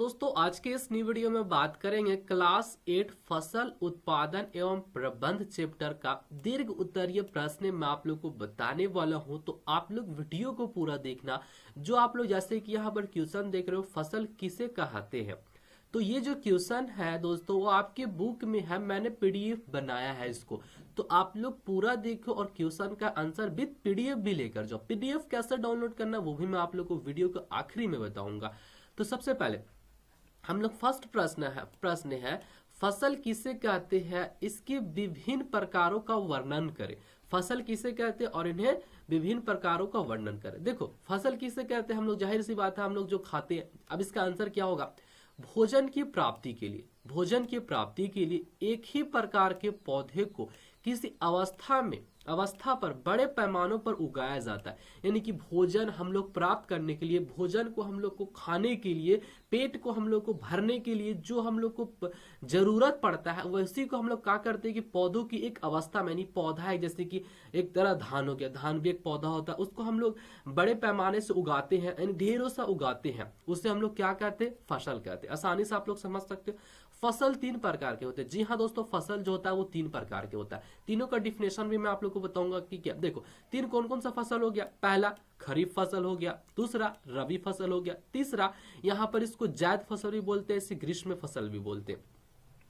दोस्तों आज के इस न्यू वीडियो में बात करेंगे क्लास 8 फसल उत्पादन एवं प्रबंध चैप्टर का दीर्घ उत्तरीय प्रश्न मैं आप लोग को बताने वाला हूं। तो आप लोग वीडियो को पूरा देखना। जो आप लोग जैसे कि यहाँ पर क्वेश्चन देख रहे हो, फसल किसे कहते हैं, तो ये जो क्वेश्चन है दोस्तों वो आपके बुक में है, मैंने पीडीएफ बनाया है इसको, तो आप लोग पूरा देखो और क्वेश्चन का आंसर विद पीडीएफ भी लेकर जाओ। पीडीएफ कैसे डाउनलोड करना वो भी मैं आप लोग को वीडियो के आखिरी में बताऊंगा। तो सबसे पहले हम लोग फर्स्ट प्रश्न है फसल किसे कहते हैं, इसके विभिन्न प्रकारों का वर्णन करें। फसल किसे कहते हैं और इन्हें विभिन्न प्रकारों का वर्णन करें। देखो फसल किसे कहते हैं, हम लोग जाहिर सी बात है हम लोग जो खाते हैं। अब इसका आंसर क्या होगा, भोजन की प्राप्ति के लिए, भोजन की प्राप्ति के लिए एक ही प्रकार के पौधे को किसी अवस्था पर बड़े पैमानों पर उगाया जाता है। यानी कि भोजन हम लोग प्राप्त करने के लिए, भोजन को हम लोग को खाने के लिए, पेट को हम लोग को भरने के लिए जो हम लोग को जरूरत पड़ता है वैसी को हम लोग क्या करते हैं कि पौधों की एक अवस्था में, यानी पौधा है जैसे कि एक तरह धान हो गया, धान भी एक पौधा होता है, उसको हम लोग बड़े पैमाने से उगाते हैं, यानी ढेरों सा उगाते हैं, उससे हम लोग क्या कहते हैं, फसल कहते हैं। आसानी से आप लोग समझ सकते हो। फसल 3 प्रकार के होते हैं। जी हाँ दोस्तों, फसल जो होता है वो 3 प्रकार के होता है। तीनों का डिफिनेशन भी मैं आप लोग को बताऊंगा कि क्या। देखो 3 कौन कौन सा फसल हो गया, पहला खरीफ फसल हो गया, दूसरा रबी फसल हो गया, तीसरा यहाँ पर इसको जायद फसल भी बोलते हैं, इसे ग्रीष्म फसल भी बोलते हैं।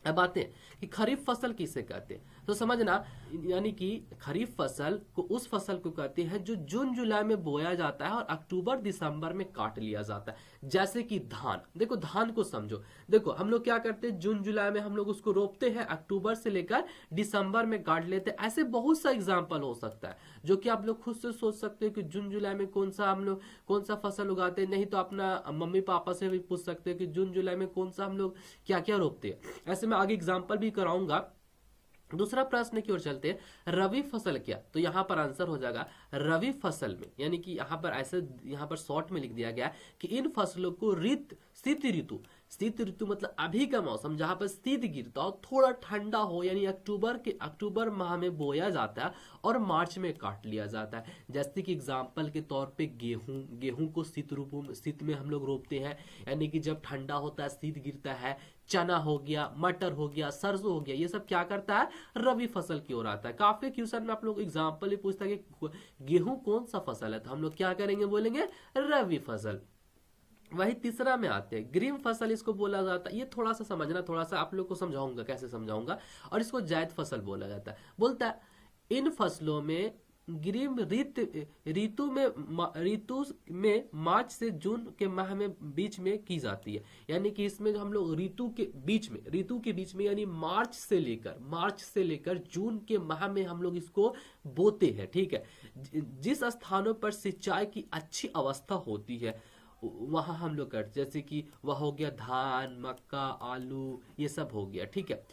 अब आते हैं कि खरीफ फसल किसे कहते हैं, तो समझना, यानी कि खरीफ फसल को उस फसल को कहते हैं जो जून जुलाई में बोया जाता है और अक्टूबर दिसंबर में काट लिया जाता है। जैसे कि धान, देखो धान को समझो, देखो हम लोग क्या करते हैं, जून जुलाई में हम लोग उसको रोपते हैं, अक्टूबर से लेकर दिसंबर में काट लेते हैं। ऐसे बहुत सा एग्जाम्पल हो सकता है जो कि आप लोग खुद से सोच सकते हो कि जून जुलाई में कौन सा फसल उगाते हैं। नहीं तो अपना मम्मी पापा से भी पूछ सकते हो कि जून जुलाई में कौन सा हम लोग क्या क्या रोपते हैं। ऐसे आगे एग्जाम्पल भी कराऊंगा। दूसरा प्रश्न की ओर चलते हैं, रबी फसल क्या, तो यहां पर आंसर हो जाएगा रबी फसल में, यानी कि यहां पर शॉर्ट में लिख दिया गया कि इन फसलों को शीत ऋतु मतलब अभी का मौसम जहां पर शीत गिरता हो, थोड़ा ठंडा हो, यानी अक्टूबर माह में बोया जाता है और मार्च में काट लिया जाता है। जैसे कि एग्जाम्पल के तौर पे गेहूं को शीत में हम लोग रोपते हैं, यानी कि जब ठंडा होता है, शीत गिरता है। चना हो गया, मटर हो गया, सरसों हो गया, ये सब क्या करता है, रबी फसल की ओर आता है। काफी क्वेश्चन में आप लोग एग्जाम्पल ही पूछता है कि गेहूं कौन सा फसल है, तो हम लोग क्या करेंगे, बोलेंगे रबी फसल। वही तीसरा में आते हैं, ग्रीन फसल इसको बोला जाता है। ये थोड़ा सा समझना, थोड़ा सा आप लोग को समझाऊंगा कैसे समझाऊंगा। और इसको जायद फसल बोला जाता है। बोलता है इन फसलों में ग्रीष्म ऋतु में मार्च से जून के माह में बीच में की जाती है। यानी कि इसमें हम लोग ऋतु के बीच में यानी मार्च से लेकर जून के माह में हम लोग इसको बोते हैं। ठीक है, जिस स्थानों पर सिंचाई की अच्छी अवस्था होती है वहां हम लोग करते, जैसे कि वह हो गया धान, मक्का, आलू, ये सब हो गया। ठीक है,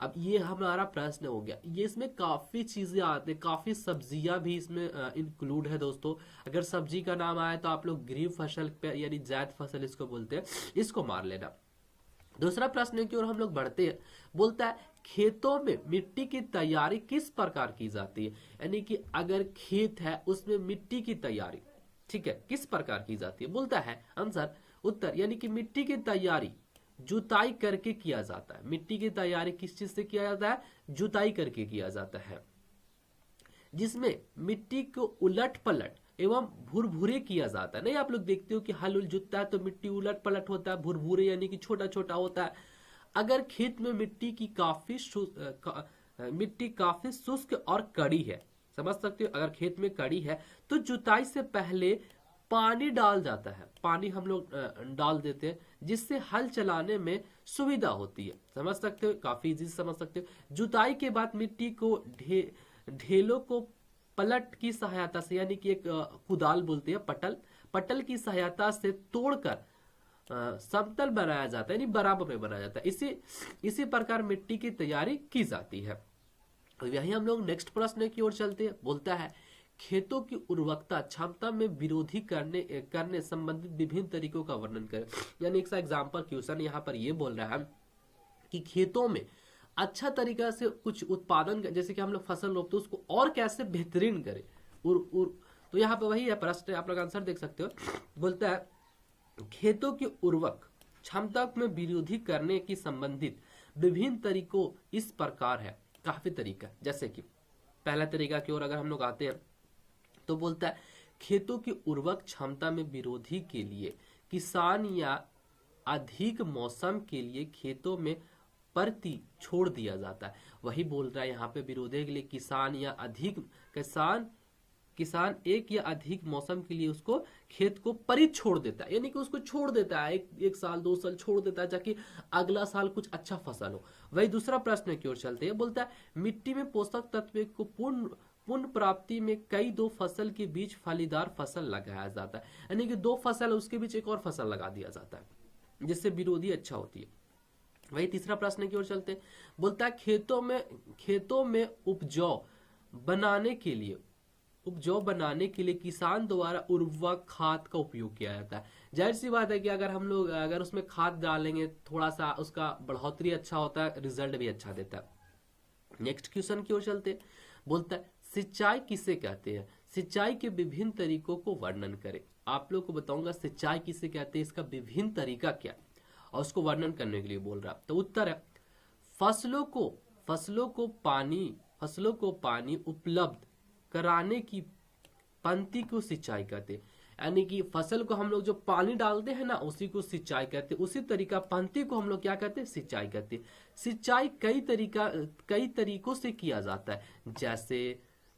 अब ये हमारा प्रश्न हो गया। ये इसमें काफी चीजें आते हैं, काफी सब्जियां भी इसमें इंक्लूड है दोस्तों। अगर सब्जी का नाम आए तो आप लोग ग्रीन फसल पे, यानी जायद फसल इसको बोलते हैं, इसको मार लेना। दूसरा प्रश्न की ओर हम लोग बढ़ते हैं। बोलता है खेतों में मिट्टी की तैयारी किस प्रकार की जाती है, यानी कि अगर खेत है उसमें मिट्टी की तैयारी, ठीक है, किस प्रकार की जाती है। बोलता है आंसर उत्तर, यानी कि मिट्टी की तैयारी जुताई करके किया जाता है। मिट्टी की तैयारी किस चीज से किया जाता है, जुताई करके किया जाता है, जिसमें मिट्टी को उलट पलट एवं भुरभुरे किया जाता है। नहीं, आप लोग देखते हो कि हल उल जुतता है तो मिट्टी उलट पलट होता है, भुरभुरे यानी कि छोटा छोटा होता है। अगर खेत में मिट्टी काफी शुष्क और कड़ी है, समझ सकते हो, अगर खेत में कड़ी है तो जुताई से पहले पानी डाल जाता है, पानी हम लोग डाल देते हैं, जिससे हल चलाने में सुविधा होती है। समझ सकते हो, काफी इजी समझ सकते हो। जुताई के बाद मिट्टी को ढेलों को पलट की सहायता से, यानी कि एक कुदाल बोलते हैं, पटल की सहायता से तोड़कर समतल बनाया जाता है, यानी बराबर में बनाया जाता है। इसी प्रकार मिट्टी की तैयारी की जाती है। तो यही हम लोग नेक्स्ट प्रश्न की ओर चलते हैं। बोलता है खेतों की उर्वरकता क्षमता में विरोधी करने संबंधित विभिन्न तरीकों का वर्णन करें। यानी एक सा एग्जाम्पल क्वेश्चन यहाँ पर ये बोल रहा है कि खेतों में अच्छा तरीका से कुछ उत्पादन, जैसे कि हम लोग फसल रोपते हैं, उसको और कैसे बेहतरीन करें। तो यहाँ पे वही है प्रश्न, आप लोग आंसर देख सकते हो। बोलता है खेतों की क्षमता में विरोधी करने की संबंधित विभिन्न तरीकों इस प्रकार है। काफी तरीका, जैसे कि पहला तरीका की ओर अगर हम लोग आते हैं तो बोलता है खेतों की उर्वरक क्षमता में विरोधी के लिए किसान या अधिक मौसम के लिए खेतों में परती छोड़ दिया जाता है। वही बोल रहा है यहाँ पे विरोधी के लिए किसान एक या अधिक मौसम के लिए उसको खेत को परित छोड़ देता है, यानी कि उसको छोड़ देता है, एक साल 2 साल छोड़ देता है ताकि अगला साल कुछ अच्छा फसल हो। वही दूसरा प्रश्न की ओर चलते हैं, बोलता है मिट्टी में पोषक तत्व को पूर्ण प्राप्ति में कई 2 फसल के बीच फलीदार फसल लगाया जाता है, यानी कि 2 फसल उसके बीच एक और फसल लगा दिया जाता है जिससे विरोधी अच्छा होती है। वही तीसरा प्रश्न की ओर चलते हैं, बोलता है खेतों में उपजाऊ बनाने के लिए किसान द्वारा उर्वरक खाद का उपयोग किया जाता है। जाहिर सी बात है कि अगर उसमें खाद डालेंगे थोड़ा सा उसका बढ़ोतरी अच्छा होता है, रिजल्ट भी अच्छा देता है। नेक्स्ट क्वेश्चन की ओर चलते, बोलता है सिंचाई किसे कहते हैं, सिंचाई के विभिन्न तरीकों को वर्णन करें। आप लोग को बताऊंगा सिंचाई किसे कहते हैं, इसका विभिन्न तरीका क्या है और उसको वर्णन करने के लिए बोल रहा है। तो उत्तर है फसलों को पानी उपलब्ध कराने की पंक्ति को सिंचाई कहते हैं, यानी कि फसल को हम लोग जो पानी डालते हैं ना उसी को सिंचाई कहते हैं। उसी तरीका पंक्ति को हम लोग क्या कहते हैं, सिंचाई कहते हैं। सिंचाई कई तरीकों से किया जाता है,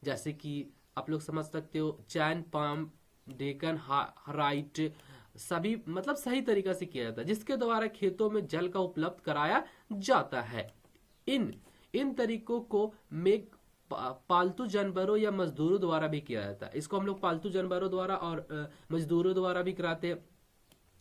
जैसे कि आप लोग समझ सकते हो चैन पंप, डेकन हाइट, सभी मतलब सही तरीका से किया जाता है जिसके द्वारा खेतों में जल का उपलब्ध कराया जाता है। इन तरीकों को पालतू जानवरों या मजदूरों द्वारा भी किया जाता है। इसको हम लोग पालतू जानवरों द्वारा और मजदूरों द्वारा भी कराते हैं।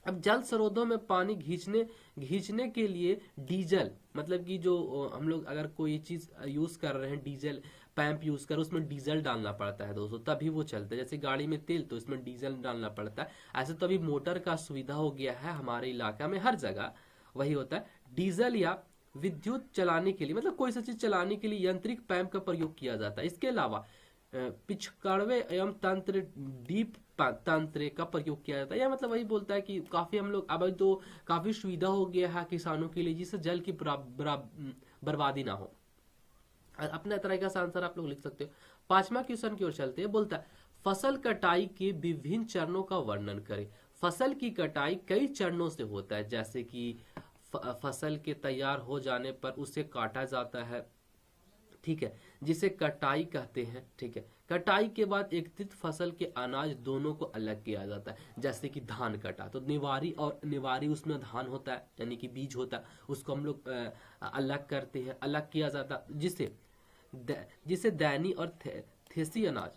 अब जल स्रोतों में पानी खींचने के लिए डीजल, मतलब कि जो हम लोग अगर कोई चीज यूज कर रहे हैं, डीजल पैंप यूज कर, उसमें डीजल डालना पड़ता है दोस्तों, तभी वो चलता है। जैसे गाड़ी में तेल तो इसमें डीजल डालना पड़ता है, ऐसे तो अभी मोटर का सुविधा हो गया है हमारे इलाका में, हर जगह वही होता है। डीजल या विद्युत चलाने के लिए, मतलब कोई सा चीज चलाने के लिए यांत्रिक पैंप का प्रयोग किया जाता है। इसके अलावा पिछकड़वे एवं डीप तंत्र का प्रयोग किया जाता है। यह मतलब वही बोलता है कि काफी हम लोग अब तो काफी सुविधा हो गया है किसानों के लिए जिससे जल की बर्बादी ना हो। अपना तरह का आंसर आप लोग लिख सकते हो। 5वां क्वेश्चन की ओर चलते हैं, बोलता है फसल कटाई के विभिन्न चरणों का वर्णन करें। फसल की कटाई कई चरणों से होता है, जैसे कि फसल के तैयार हो जाने पर उसे काटा जाता है, ठीक है, जिसे कटाई कहते हैं, ठीक है। कटाई के बाद एकत्रित फसल के अनाज दोनों को अलग किया जाता है, जैसे कि धान कटा तो निवारी उसमें धान होता है यानी कि बीज होता है, उसको हम लोग अलग करते हैं, अलग किया जाता है, जिसे दैनी और थेसी अनाज,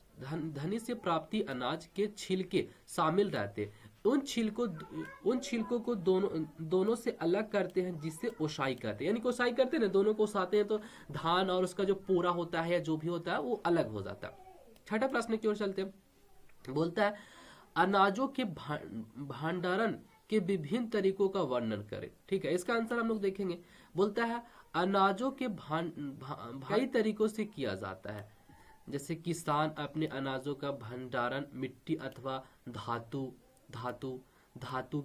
धनी से प्राप्ति अनाज के छिलके शामिल रहते हैं। उन छिलकों को दोनों से अलग करते हैं, जिससे ओसाई करते हैं, यानी कि ओसाई करते हैं ना, दोनों को ओसाते हैं तो धान और उसका जो पूरा होता है या जो भी होता है वो अलग हो जाता है। 6ठा प्रश्न की ओर चलते हैं, बोलता है अनाजों के भंडारण के विभिन्न तरीकों का वर्णन करें, ठीक है। इसका आंसर हम लोग देखेंगे। बोलता है अनाजों के कई तरीकों से किया जाता है, जैसे किसान अपने अनाजों का भंडारण मिट्टी अथवा धातु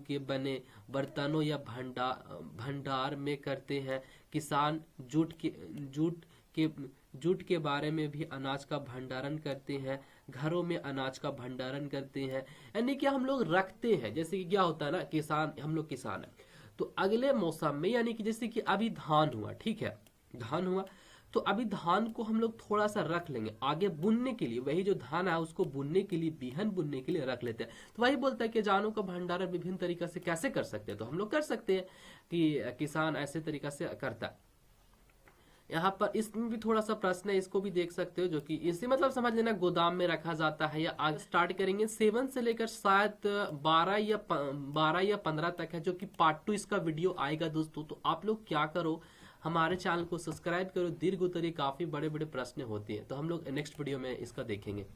के बने बर्तनों या भंडार में करते हैं। किसान जूट के बारे में भी अनाज का भंडारण करते हैं, घरों में अनाज का भंडारण करते हैं, यानी कि हम लोग रखते हैं। जैसे कि क्या होता है ना, हम लोग किसान है तो अगले मौसम में, यानी कि जैसे कि अभी धान हुआ, ठीक है, धान हुआ तो अभी धान को हम लोग थोड़ा सा रख लेंगे आगे बुनने के लिए, वही जो धान है उसको बुनने के लिए, बिहन बुनने के लिए रख लेते हैं। तो वही बोलता है कि अनाजों का भंडारण विभिन्न तरीका से कैसे कर सकते हैं, तो हम लोग कर सकते हैं कि किसान ऐसे तरीका से करता है। यहाँ पर इसमें भी थोड़ा सा प्रश्न है, इसको भी देख सकते हो, जो कि इसे मतलब समझ लेना गोदाम में रखा जाता है। या आगे स्टार्ट करेंगे 7 से लेकर शायद 12 या 15 तक है, जो कि पार्ट 2 इसका वीडियो आएगा दोस्तों। तो आप लोग क्या करो, हमारे चैनल को सब्सक्राइब करो, दीर्घ उत्तरीय काफी बड़े बड़े प्रश्न होते हैं, तो हम लोग नेक्स्ट वीडियो में इसका देखेंगे।